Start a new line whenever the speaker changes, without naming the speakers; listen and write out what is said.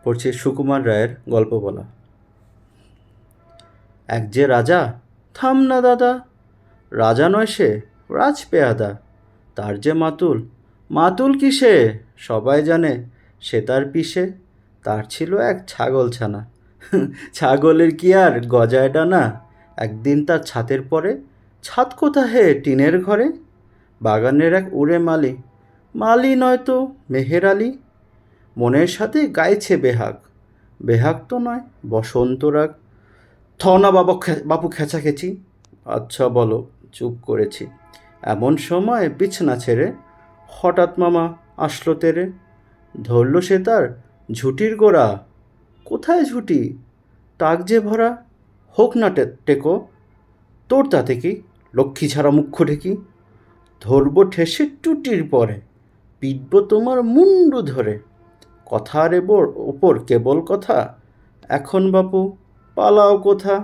পড়ছি সুকুমার রায়ের গল্প বলা। এক যে রাজা, থাম না দাদা, রাজা নয় সে, রাজপেয়াদা। তার যে মাতুল, মাতুল কিসে, সবাই জানে সে তার পিসে। তার ছিল এক ছাগল ছানা, ছাগলের কি আর গজায় ডানা। একদিন তার ছাতের পরে, ছাদ কোথা হে, টিনের ঘরে। বাগানের এক উড়ে মালি, মালি নয়তো মেহের আলি, মনের সাথে গাইছে বেহাগ, বেহাগ তো নয় বসন্ত রাগ। থ না বাপু খেঁচাখেচি, আচ্ছা বলো, চুপ করেছি। এমন সময় বিছানা ছেড়ে হঠাৎ মামা আসলো তেরে। ধরল সে তার ঝুঁটির গোড়া, কোথায় ঝুঁটি, তাক যে ভরা। হোক না টেকো, তোর তাতে কি, লক্ষ্মী ছাড়া মুখ্য ঢেকি। ধরবো ঠেসে টুটির পরে, পিটব তোমার মুন্ডু ধরে। কথার ওপর কেবল কথা, এখন বাপু পালাও কোথা।